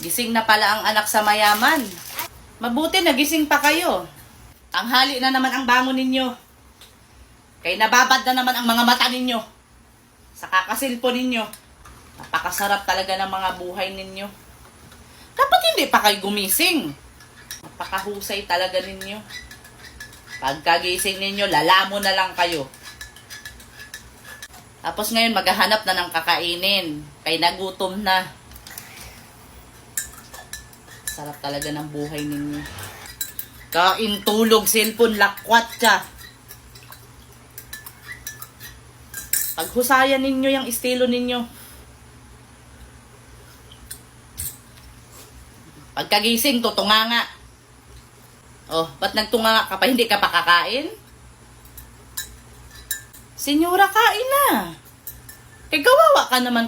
Gising na pala ang anak sa mayaman. Mabuti nagising pa kayo. Tanghali na naman ang bangon ninyo. Kaya nababad na naman ang mga mata ninyo. Sa kakasilpo ninyo. Napakasarap talaga ng mga buhay ninyo. Dapat hindi pa kayo gumising. Napakahusay talaga ninyo. Pagkagising ninyo, lalamo na lang kayo. Tapos ngayon, maghahanap na ng kakainin. Kaya nagutom na. Sarap talaga ng buhay ninyo. Kain, tulog, cellphone, lakwat ka. Paghusayan ninyo yung estilo ninyo. Pagkagising, tutunga nga. Oh, ba't nagtunga ka pa? Hindi ka pa kakain? Senyora, kain na. Kaya kawawa ka naman.